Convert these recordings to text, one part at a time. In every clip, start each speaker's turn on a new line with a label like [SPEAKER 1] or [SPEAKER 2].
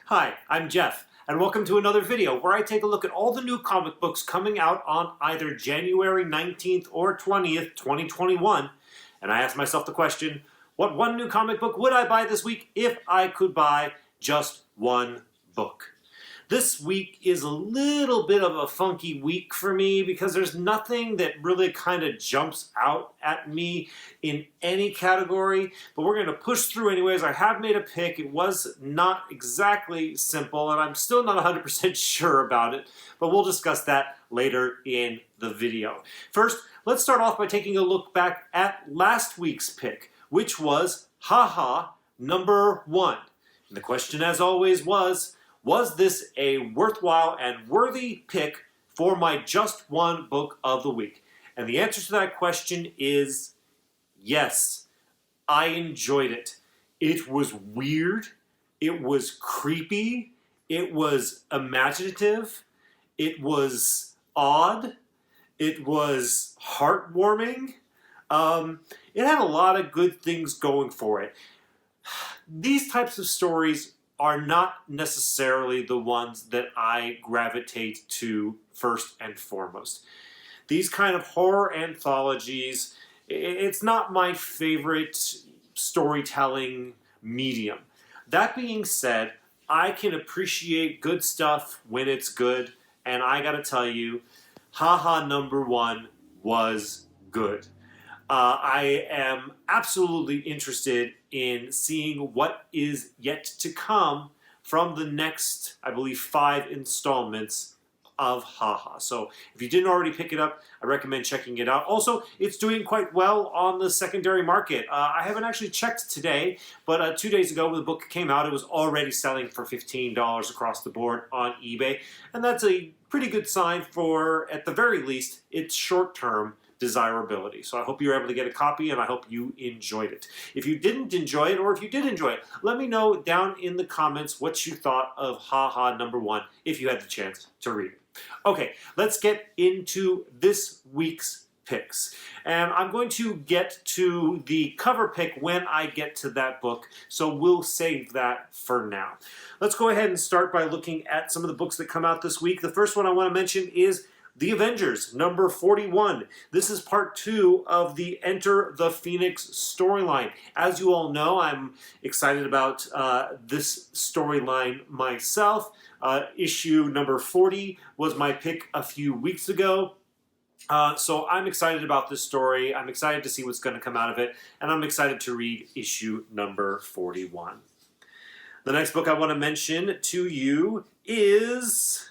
[SPEAKER 1] Hi, I'm Jeff, and welcome to another video where I take a look at all the new comic books coming out on either January 19th or 20th, 2021, and I ask myself the question, what one new comic book would I buy this week if I could buy just one book? This week is a little bit of a funky week for me because there's nothing that really kind of jumps out at me in any category, but we're going to push through anyways. I have made a pick. It was not exactly simple, and I'm still not 100% sure about it, but we'll discuss that later in the video. First, let's start off by taking a look back at last week's pick, which was Haha number 1. And the question, as always, was this a worthwhile and worthy pick for my just one book of the week? And the answer to that question is yes. I enjoyed it. It was weird. It was creepy. It was imaginative. It was odd. It was heartwarming. It had a lot of good things going for it. These types of stories are not necessarily the ones that I gravitate to first and foremost. These kind of horror anthologies, it's not my favorite storytelling medium. That being said, I can appreciate good stuff when it's good, and I gotta tell you, Haha number 1 was good. I am absolutely interested in seeing what is yet to come from the next, I believe, 5 installments of Haha. So if you didn't already pick it up, I recommend checking it out. Also, it's doing quite well on the secondary market. I haven't actually checked today, but 2 days ago when the book came out, it was already selling for $15 across the board on eBay. And that's a pretty good sign for, at the very least, its short-term desirability. So I hope you were able to get a copy, and I hope you enjoyed it. If you didn't enjoy it, or if you did enjoy it, let me know down in the comments what you thought of Haha number 1 if you had the chance to read it. Okay, let's get into this week's picks. And I'm going to get to the cover pick when I get to that book, so we'll save that for now. Let's go ahead and start by looking at some of the books that come out this week. The first one I want to mention is The Avengers, number 41. This is part 2 of the Enter the Phoenix storyline. As you all know, I'm excited about this storyline myself. Issue number 40 was my pick a few weeks ago. So I'm excited about this story. I'm excited to see what's going to come out of it. And I'm excited to read issue number 41. The next book I want to mention to you is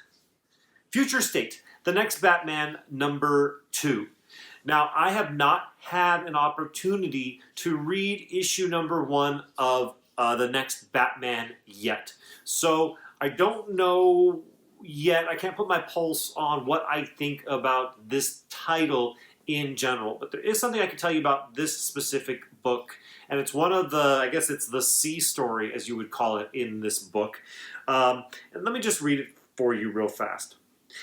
[SPEAKER 1] Future State, The Next Batman, number 2. Now, I have not had an opportunity to read issue number 1 of The Next Batman yet. So I don't know yet. I can't put my pulse on what I think about this title in general. But there is something I can tell you about this specific book. And it's one of the, I guess it's the C story, as you would call it, in this book. And let me just read it for you real fast.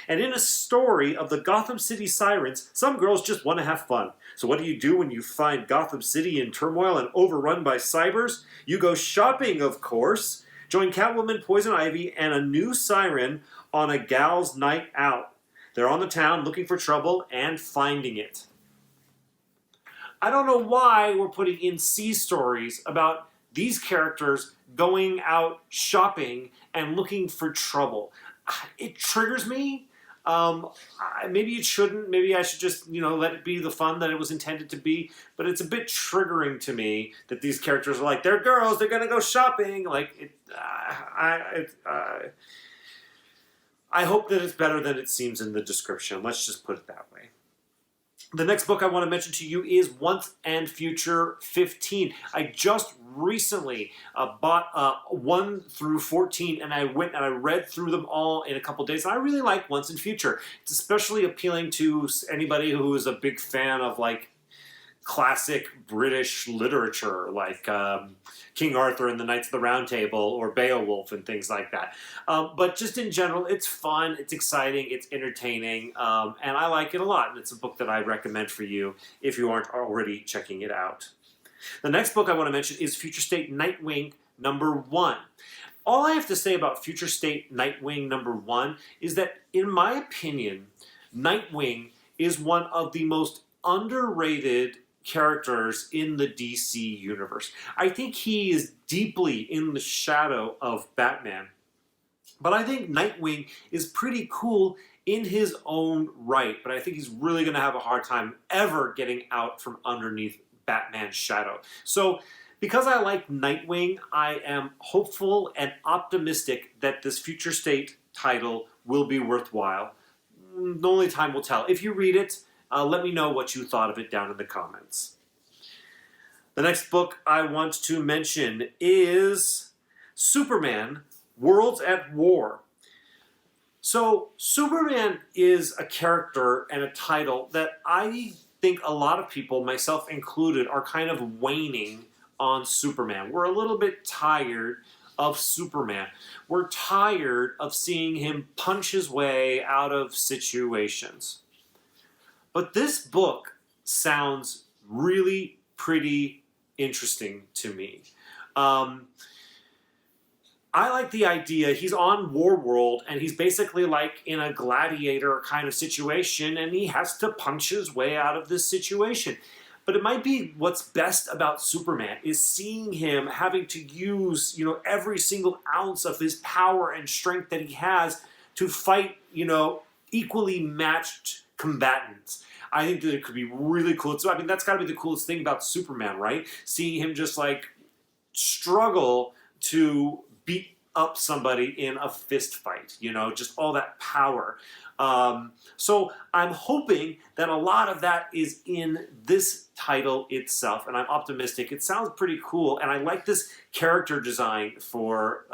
[SPEAKER 1] And in a story of the Gotham City sirens, some girls just want to have fun. So what do you do when you find Gotham City in turmoil and overrun by cybers? You go shopping, of course. Join Catwoman, Poison Ivy, and a new siren on a gal's night out. They're on the town looking for trouble and finding it. I don't know why we're putting in C stories about these characters going out shopping and looking for trouble. It triggers me. Maybe it shouldn't. Maybe I should just, let it be the fun that it was intended to be. But it's a bit triggering to me that these characters are like, they're girls, they're gonna go shopping. I hope that it's better than it seems in the description. Let's just put it that way. The next book I want to mention to you is Once and Future 15. I just recently bought 1 through 14, and I went and I read through them all in a couple days. And I really like Once and Future. It's especially appealing to anybody who is a big fan of classic British literature, like King Arthur and the Knights of the Round Table, or Beowulf and things like that. But just in general, it's fun, it's exciting, it's entertaining, and I like it a lot. And it's a book that I recommend for you if you aren't already checking it out. The next book I want to mention is Future State Nightwing number 1. all I have to say about Future State Nightwing #1 is that, in my opinion, Nightwing is one of the most underrated characters in the DC universe. I think he is deeply in the shadow of Batman. But I think Nightwing is pretty cool in his own right. But I think he's really going to have a hard time ever getting out from underneath Batman's shadow. So, because I like Nightwing, I am hopeful and optimistic that this Future State title will be worthwhile. Only time will tell. If you read it, let me know what you thought of it down in the comments. The next book I want to mention is Superman, Worlds at War. So, Superman is a character and a title that I think a lot of people, myself included, are kind of waning on Superman. We're a little bit tired of Superman. We're tired of seeing him punch his way out of situations. But this book sounds really pretty interesting to me. I like the idea. He's on Warworld, and he's basically like in a gladiator kind of situation, and he has to punch his way out of this situation. But it might be what's best about Superman is seeing him having to use, every single ounce of his power and strength that he has to fight, equally matched combatants. I think that it could be really cool. So, that's got to be the coolest thing about Superman, right? Seeing him just like struggle to beat up somebody in a fist fight, just all that power. So I'm hoping that a lot of that is in this title itself, and I'm optimistic. It sounds pretty cool, and I like this character design for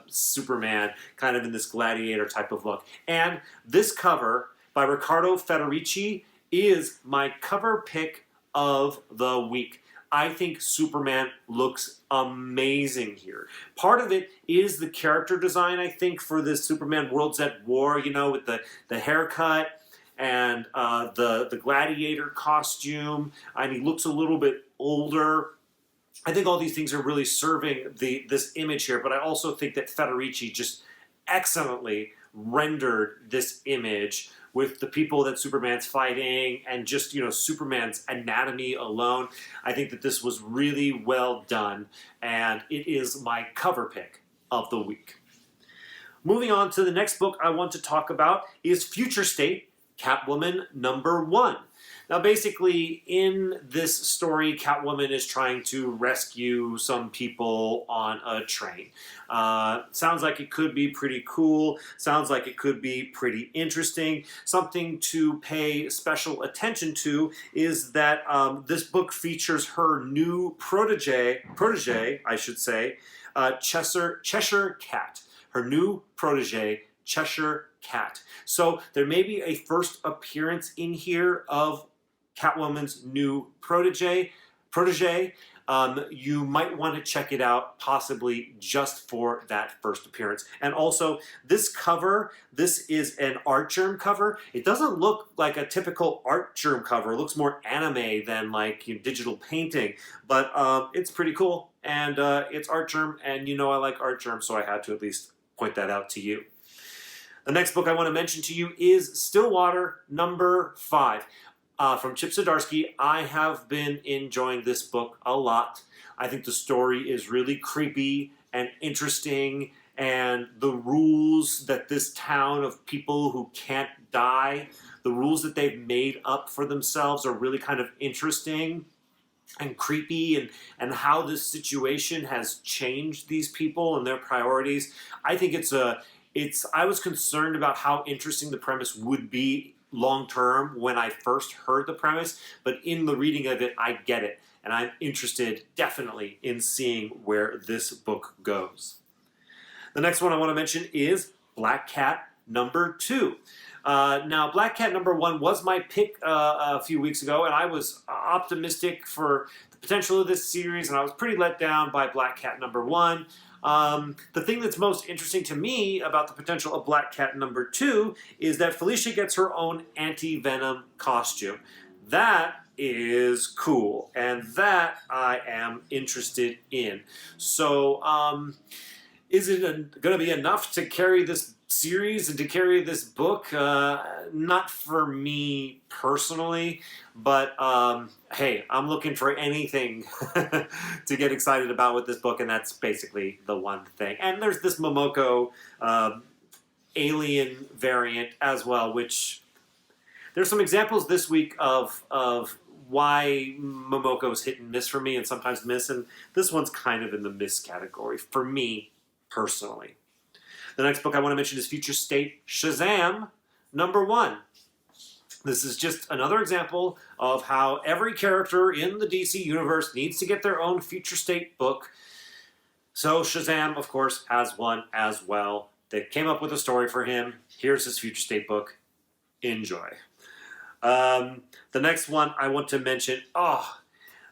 [SPEAKER 1] Superman, kind of in this gladiator type of look. And this cover by Riccardo Federici is my cover pick of the week. I think Superman looks amazing here. Part of it is the character design, I think, for this Superman Worlds at War, with the haircut and the gladiator costume. He looks a little bit older. I think all these things are really serving this image here, but I also think that Federici just excellently rendered this image with the people that Superman's fighting and just, Superman's anatomy alone. I think that this was really well done, and it is my cover pick of the week. Moving on to the next book I want to talk about is Future State, Catwoman #1. Now, basically, in this story, Catwoman is trying to rescue some people on a train. Sounds like it could be pretty cool. Sounds like it could be pretty interesting. Something to pay special attention to is that this book features her new protege, I should say, Cheshire Cat. Her new protege, Cheshire Cat. So there may be a first appearance in here of Catwoman's new protege. You might want to check it out, possibly just for that first appearance. And also, this cover, this is an art germ cover. It doesn't look like a typical art germ cover. It looks more anime than like digital painting, but it's pretty cool. And it's art germ, and I like art germ, so I had to at least point that out to you. The next book I want to mention to you is Stillwater #5. From Chip Zdarsky. I have been enjoying this book a lot. I think the story is really creepy and interesting, and the rules that this town of people who can't die, the rules that they've made up for themselves are really kind of interesting and creepy, and how this situation has changed these people and their priorities. I think I was concerned about how interesting the premise would be long term when I first heard the premise, but in the reading of it, I get it, and I'm interested definitely in seeing where this book goes. The next one I want to mention is Black Cat #2. Now, Black Cat #1 was my pick a few weeks ago, and I was optimistic for the potential of this series, and I was pretty let down by Black Cat #1. The thing that's most interesting to me about the potential of Black Cat #2 is that Felicia gets her own anti-venom costume. That is cool, and that I am interested in. So, Is it going to be enough to carry this series and to carry this book? Not for me personally, but hey, I'm looking for anything to get excited about with this book, and that's basically the one thing. And there's this Momoko alien variant as well, which there's some examples this week of why Momoko's hit and miss for me, and sometimes miss, and this one's kind of in the miss category for me personally. The next book I want to mention is Future State Shazam #1. This is just another example of how every character in the DC universe needs to get their own Future State book. So Shazam, of course, has one as well. They came up with a story for him. Here's his Future State book. Enjoy. The next one I want to mention,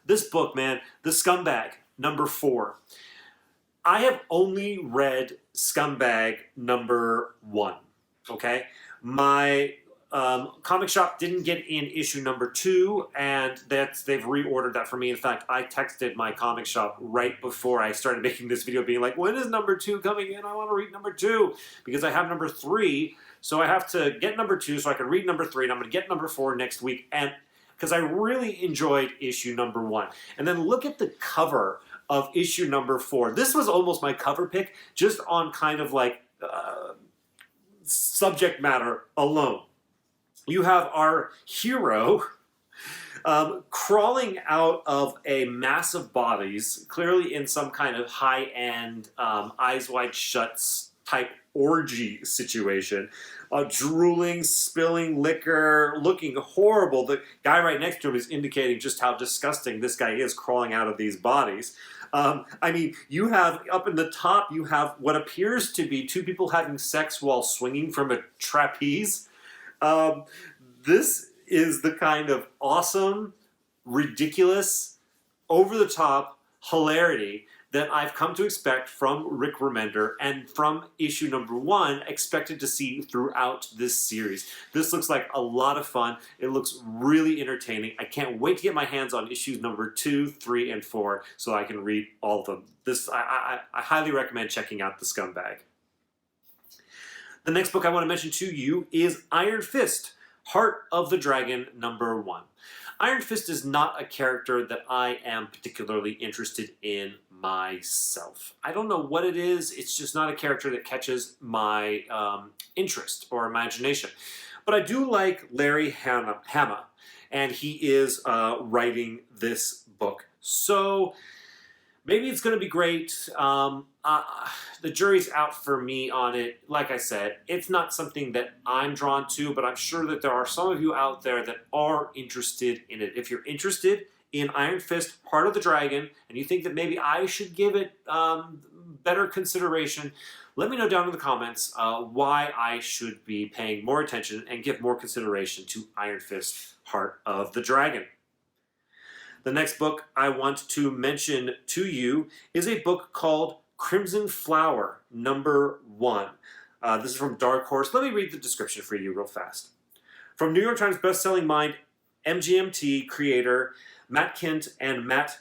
[SPEAKER 1] this book, man, The Scumbag, #4. I have only read Scumbag #1, okay? My comic shop didn't get in issue #2, and they've reordered that for me. In fact, I texted my comic shop right before I started making this video being like, when is #2 coming in? I want to read #2, because I have #3, so I have to get #2 so I can read #3, and I'm going to get #4 next week, and because I really enjoyed issue #1. And then look at the cover of issue #4. This was almost my cover pick, just on kind of like subject matter alone. You have our hero crawling out of a mass of bodies, clearly in some kind of high-end, eyes wide shut type orgy situation. Drooling, spilling liquor, looking horrible. The guy right next to him is indicating just how disgusting this guy is crawling out of these bodies. I mean, you have, up in the top, you have what appears to be two people having sex while swinging from a trapeze. This is the kind of awesome, ridiculous, over-the-top hilarity that I've come to expect from Rick Remender, and from issue #1 expected to see throughout this series. This looks like a lot of fun. It looks really entertaining. I can't wait to get my hands on issues #2, 3, and 4 so I can read all of them. I highly recommend checking out The Scumbag. The next book I want to mention to you is Iron Fist, Heart of the Dragon #1. Iron Fist is not a character that I am particularly interested in myself. I don't know what it is. It's just not a character that catches my interest or imagination. But I do like Larry Hama, and he is writing this book. So maybe it's going to be great. The jury's out for me on it. Like I said, it's not something that I'm drawn to, but I'm sure that there are some of you out there that are interested in it. If you're interested in Iron Fist, Heart of the Dragon, and you think that maybe I should give it better consideration, let me know down in the comments why I should be paying more attention and give more consideration to Iron Fist, Heart of the Dragon. The next book I want to mention to you is a book called Crimson Flower #1. This is from Dark Horse. Let me read the description for you real fast. From New York Times bestselling mind MGMT creator Matt Kint and Matt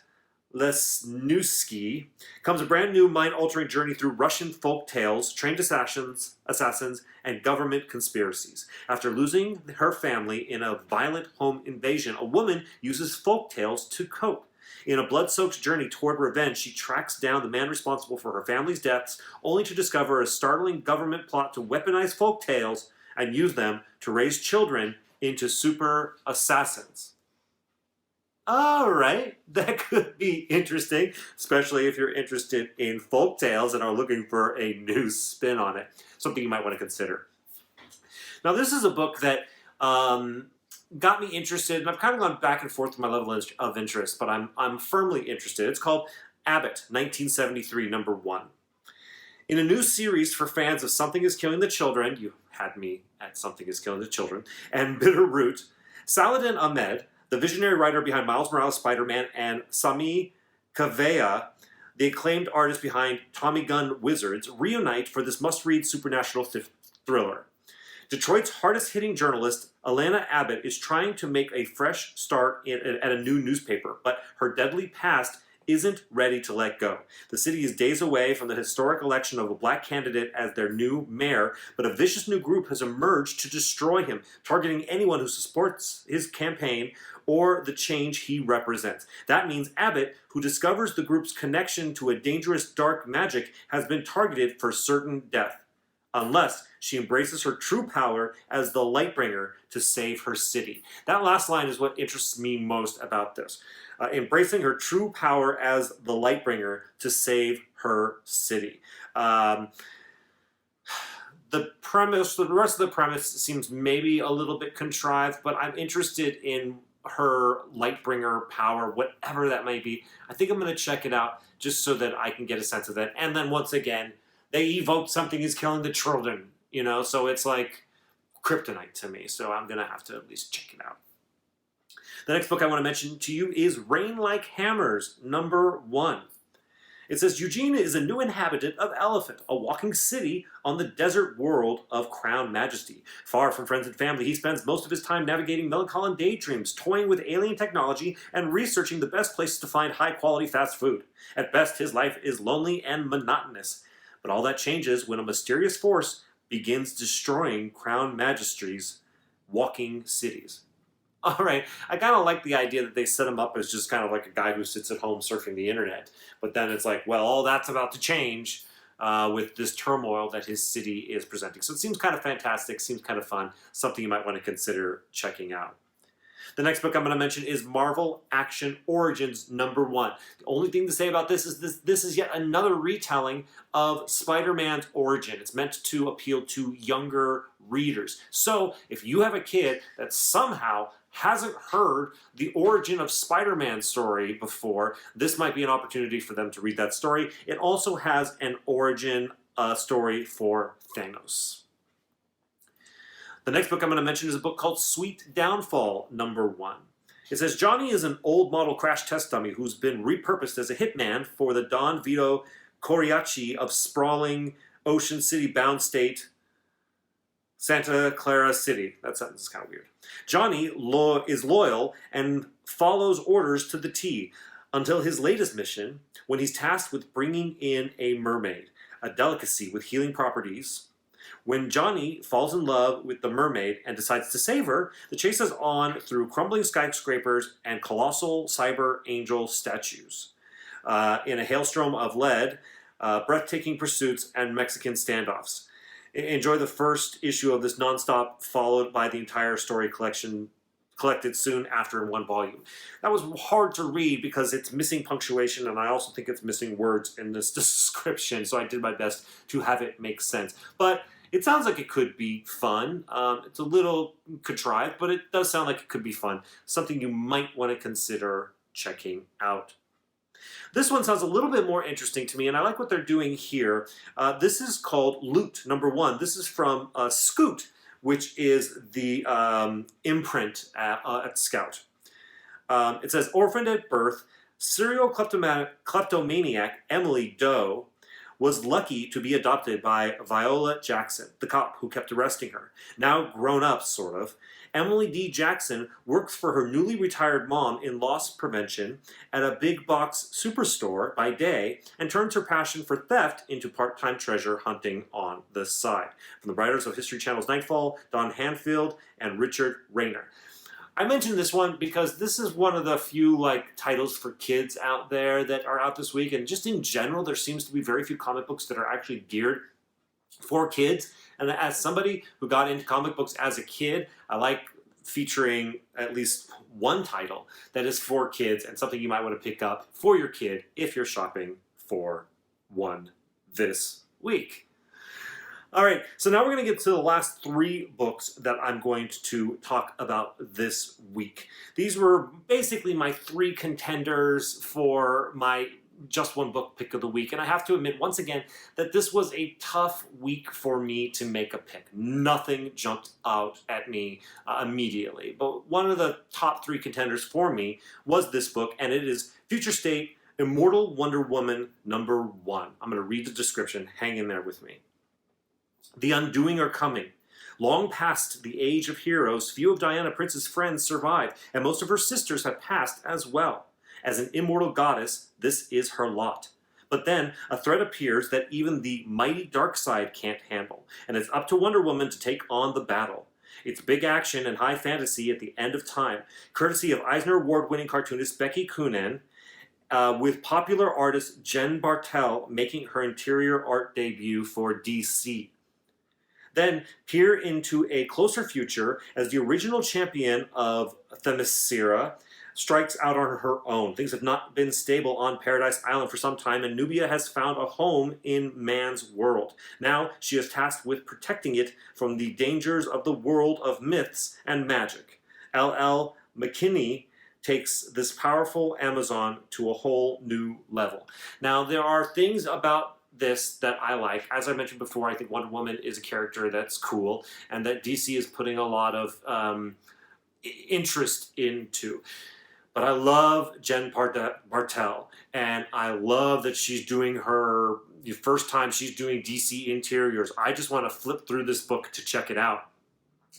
[SPEAKER 1] Lesniewski comes a brand new mind-altering journey through Russian folk tales, trained assassins, and government conspiracies. After losing her family in a violent home invasion, a woman uses folk tales to cope. In a blood-soaked journey toward revenge, she tracks down the man responsible for her family's deaths, only to discover a startling government plot to weaponize folk tales and use them to raise children into super assassins. All right, that could be interesting, especially if you're interested in folk tales and are looking for a new spin on it. Something you might want to consider. Now, this is a book that got me interested, and I've kind of gone back and forth with my level of interest, but I'm firmly interested. It's called Abbott, 1973, #1. In a new series for fans of Something is Killing the Children, you had me at Something is Killing the Children, and Bitter Root, Saladin Ahmed, the visionary writer behind Miles Morales' Spider-Man, and Sami Kaveya, the acclaimed artist behind Tommy Gun Wizards, reunite for this must-read supernatural thriller. Detroit's hardest-hitting journalist, Alana Abbott, is trying to make a fresh start at a new newspaper, but her deadly past isn't ready to let go. The city is days away from the historic election of a black candidate as their new mayor, but a vicious new group has emerged to destroy him, targeting anyone who supports his campaign or the change he represents. That means Abbott, who discovers the group's connection to a dangerous dark magic, has been targeted for certain death, unless she embraces her true power as the Lightbringer to save her city. That last line is what interests me most about this. Embracing her true power as the Lightbringer to save her city. The rest of the premise seems maybe a little bit contrived, but I'm interested in her Lightbringer power, whatever that may be. I think I'm going to check it out just so that I can get a sense of that. And then once again, they evoke something is killing the children, so it's like kryptonite to me. So I'm going to have to at least check it out. The next book I want to mention to you is Rain Like Hammers, #1. It says, Eugene is a new inhabitant of Elephant, a walking city on the desert world of Crown Majesty. Far from friends and family, he spends most of his time navigating melancholy daydreams, toying with alien technology, and researching the best places to find high-quality fast food. At best, his life is lonely and monotonous. But all that changes when a mysterious force begins destroying Crown Majesty's walking cities. All right, I kind of like the idea that they set him up as just kind of like a guy who sits at home surfing the internet. But then it's like, well, all that's about to change with this turmoil that his city is presenting. So it seems kind of fantastic, seems kind of fun, something you might want to consider checking out. The next book I'm going to mention is Marvel Action Origins #1. The only thing to say about this is yet another retelling of Spider-Man's origin. It's meant to appeal to younger readers. So if you have a kid that somehow hasn't heard the origin of Spider-Man's story before, this might be an opportunity for them to read that story. It also has an origin story for Thanos. The next book I'm going to mention is a book called Sweet Downfall, #1. It says, Johnny is an old model crash test dummy who's been repurposed as a hitman for the Don Vito Coriaci of sprawling Ocean City-bound state Santa Clara City. That sentence is kind of weird. Johnny is loyal and follows orders to the T until his latest mission, when he's tasked with bringing in a mermaid, a delicacy with healing properties. When Johnny falls in love with the mermaid and decides to save her, the chase is on through crumbling skyscrapers and colossal cyber angel statues. In a hailstorm of lead, breathtaking pursuits, and Mexican standoffs. Enjoy the first issue of this nonstop, followed by the entire story collection collected soon after in one volume. That was hard to read because it's missing punctuation, and I also think it's missing words in this description, so I did my best to have it make sense. But it sounds like it could be fun. It's a little contrived, but it does sound like it could be fun. Something you might want to consider checking out. This one sounds a little bit more interesting to me, and I like what they're doing here. This is called Loot #1. This is from Scoot, which is the imprint at Scout. It says, orphaned at birth, serial kleptomaniac Emily Doe was lucky to be adopted by Viola Jackson, the cop who kept arresting her. Now grown up, sort of, Emily D. Jackson works for her newly retired mom in loss prevention at a big box superstore by day and turns her passion for theft into part-time treasure hunting on the side. From the writers of History Channel's Nightfall, Don Hanfield and Richard Rayner. I mentioned this one because this is one of the few titles for kids out there that are out this week, and just in general there seems to be very few comic books that are actually geared for kids. And as somebody who got into comic books as a kid, I like featuring at least one title that is for kids and something you might want to pick up for your kid if you're shopping for one this week. All right, so now we're going to get to the last 3 books that I'm going to talk about this week. These were basically my 3 contenders for my just one book pick of the week, and I have to admit once again that this was a tough week for me to make a pick. Nothing jumped out at me immediately, but one of the top 3 contenders for me was this book, and it is Future State Immortal Wonder Woman #1. I'm going to read the description. Hang in there with me. The undoing are coming. Long past the age of heroes, few of Diana Prince's friends survive, and most of her sisters have passed as well. As an immortal goddess, this is her lot. But then, a threat appears that even the mighty dark side can't handle, and it's up to Wonder Woman to take on the battle. It's big action and high fantasy at the end of time, courtesy of Eisner Award-winning cartoonist Becky Coonan, with popular artist Jen Bartel making her interior art debut for DC. Then peer into a closer future as the original champion of Themyscira strikes out on her own. Things have not been stable on Paradise Island for some time, and Nubia has found a home in man's world. Now she is tasked with protecting it from the dangers of the world of myths and magic. L.L. McKinney takes this powerful Amazon to a whole new level. Now, there are things about this that I like. As I mentioned before, I think Wonder Woman is a character that's cool, and that DC is putting a lot of interest into. But I love Jen Bartel, and I love that she's doing the first time she's doing DC interiors. I just want to flip through this book to check it out.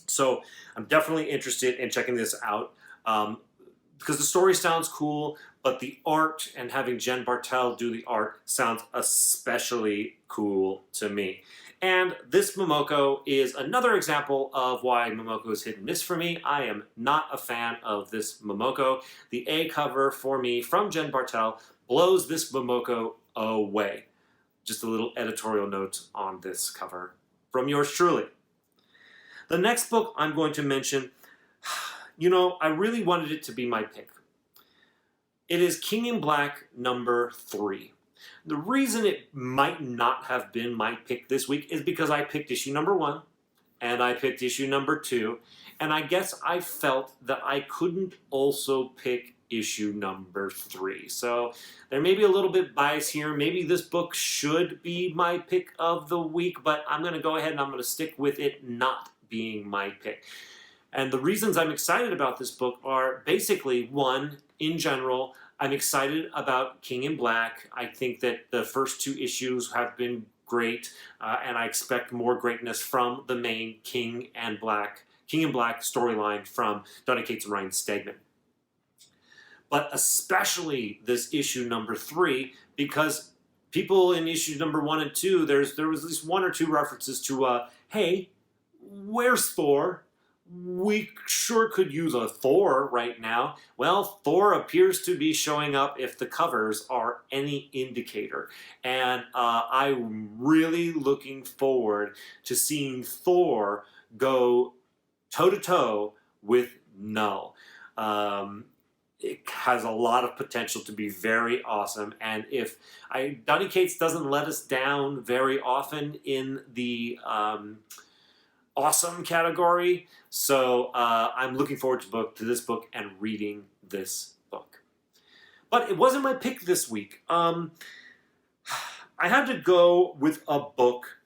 [SPEAKER 1] So I'm definitely interested in checking this out because the story sounds cool, but the art and having Jen Bartel do the art sounds especially cool to me. And this Momoko is another example of why Momoko is hit and miss for me. I am not a fan of this Momoko. The A cover for me from Jen Bartel blows this Momoko away. Just a little editorial note on this cover from yours truly. The next book I'm going to mention, I really wanted it to be my pick. It is King in Black number 3. The reason it might not have been my pick this week is because I picked issue number 1 and I picked issue number 2, and I guess I felt that I couldn't also pick issue number 3. So there may be a little bit bias here. Maybe this book should be my pick of the week, but I'm going to go ahead and I'm going to stick with it not being my pick. And the reasons I'm excited about this book are basically, one, in general, I'm excited about King in Black. I think that the first 2 issues have been great, and I expect more greatness from the main King in Black storyline from Donny Cates and Ryan Stegman. But especially this issue number 3, because people in issues number 1 and 2, there was at least 1 or 2 references to, hey, where's Thor? We sure could use a Thor right now. Well, Thor appears to be showing up if the covers are any indicator. And I'm really looking forward to seeing Thor go toe-to-toe with Null. It has a lot of potential to be very awesome. And if Donny Cates doesn't let us down very often in the awesome category, so I'm looking forward to this book and reading this book. But it wasn't my pick this week. I had to go with a book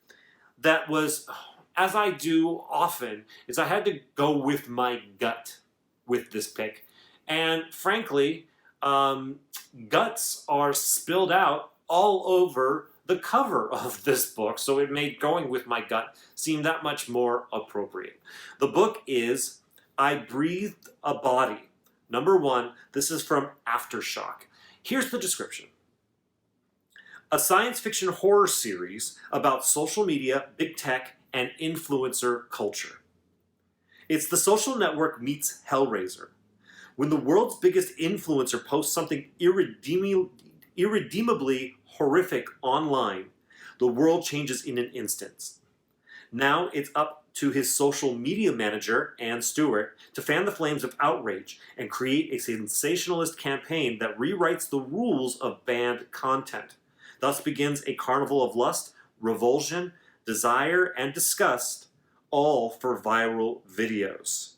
[SPEAKER 1] that was, as I do often, is I had to go with my gut with this pick. And frankly, guts are spilled out all over the cover of this book, so it made going with my gut seem that much more appropriate. The book is I Breathed a Body. Number 1, this is from Aftershock. Here's the description. A science fiction horror series about social media, big tech, and influencer culture. It's the social network meets Hellraiser. When the world's biggest influencer posts something irredeemably horrific online, the world changes in an instant. Now it's up to his social media manager, Ann Stewart, to fan the flames of outrage and create a sensationalist campaign that rewrites the rules of banned content. Thus begins a carnival of lust, revulsion, desire, and disgust, all for viral videos.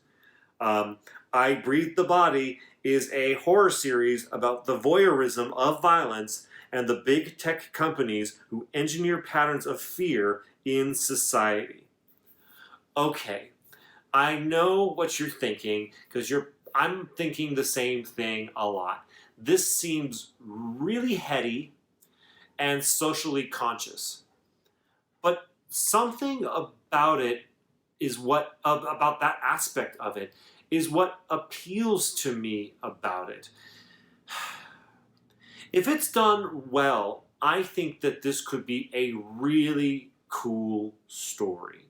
[SPEAKER 1] I Breathed the Body is a horror series about the voyeurism of violence and the big tech companies who engineer patterns of fear in society. Okay, I know what you're thinking, because I'm thinking the same thing a lot. This seems really heady and socially conscious. But something about it is about that aspect of it is what appeals to me about it. If it's done well, I think that this could be a really cool story.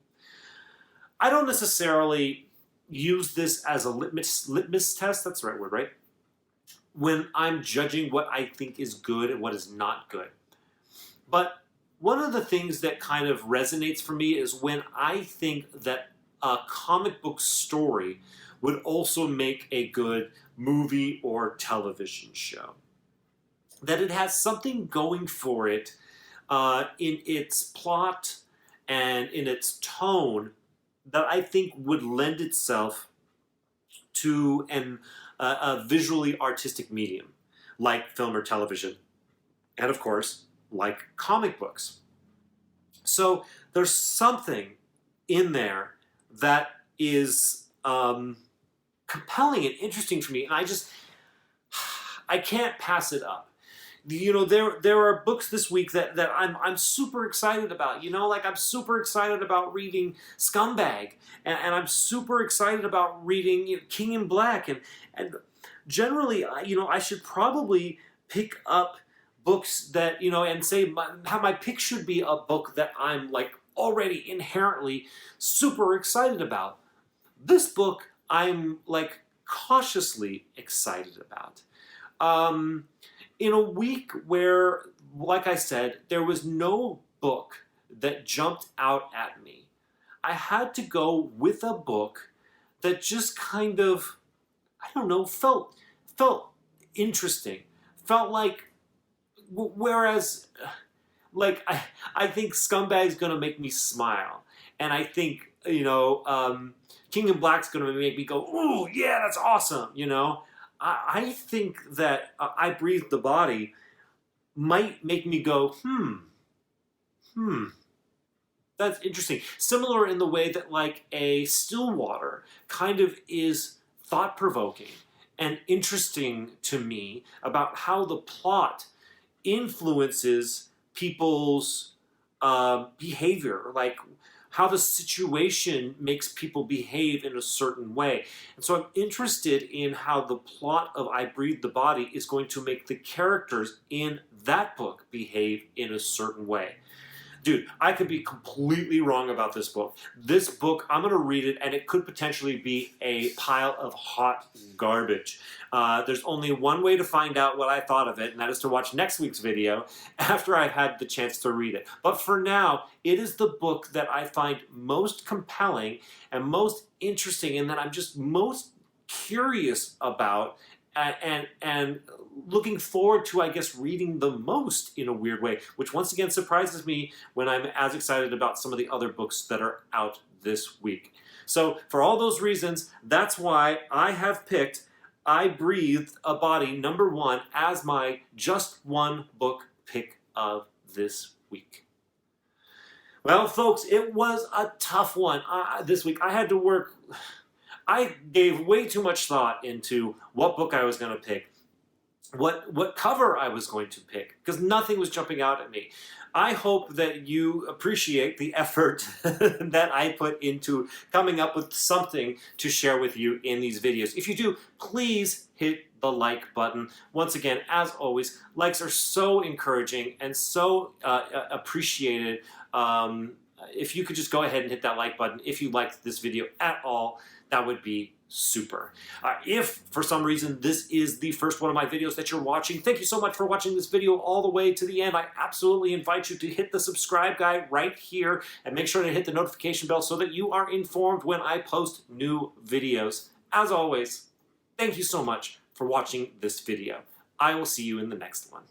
[SPEAKER 1] I don't necessarily use this as a litmus test, that's the right word, right? When I'm judging what I think is good and what is not good. But one of the things that kind of resonates for me is when I think that a comic book story would also make a good movie or television show. That it has something going for it in its plot and in its tone that I think would lend itself to a visually artistic medium, like film or television, and of course, like comic books. So there's something in there that is compelling and interesting for me, and I can't pass it up. You know, there are books this week that I'm super excited about. You know, like I'm super excited about reading Scumbag, and I'm super excited about reading King in Black, and generally, you know, I should probably pick up books that, you know, and say how my pick should be a book that I'm like already inherently super excited about. This book I'm like cautiously excited about. In a week where, like I said, there was no book that jumped out at me, I had to go with a book that just kind of, I don't know, felt interesting. Felt like, whereas, like, I think Scumbag's gonna make me smile. And I think, you know, King in Black's gonna make me go, ooh, yeah, that's awesome, you know? I think that I Breathe the Body might make me go, that's interesting. Similar in the way that like a Stillwater kind of is thought-provoking and interesting to me about how the plot influences people's behavior, like how the situation makes people behave in a certain way. And so I'm interested in how the plot of I Breathe the Body is going to make the characters in that book behave in a certain way. Dude, I could be completely wrong about this book. This book, I'm going to read it, and it could potentially be a pile of hot garbage. There's only one way to find out what I thought of it, and that is to watch next week's video after I've had the chance to read it. But for now, it is the book that I find most compelling and most interesting, and that I'm just most curious about and looking forward to, I guess, reading the most in a weird way, which once again surprises me when I'm as excited about some of the other books that are out this week. So for all those reasons, that's why I have picked I Breathe a Body #1 as my just one book pick of this week. Well, folks, it was a tough one this week. I had to work. I gave way too much thought into what book I was going to pick, what cover I was going to pick, because nothing was jumping out at me. I hope that you appreciate the effort that I put into coming up with something to share with you in these videos. If you do, please hit the like button. Once again, as always, likes are so encouraging and so appreciated. If you could just go ahead and hit that like button if you liked this video at all, that would be super. If for some reason this is the first one of my videos that you're watching, thank you so much for watching this video all the way to the end. I absolutely invite you to hit the subscribe guy right here and make sure to hit the notification bell so that you are informed when I post new videos. As always, thank you so much for watching this video. I will see you in the next one.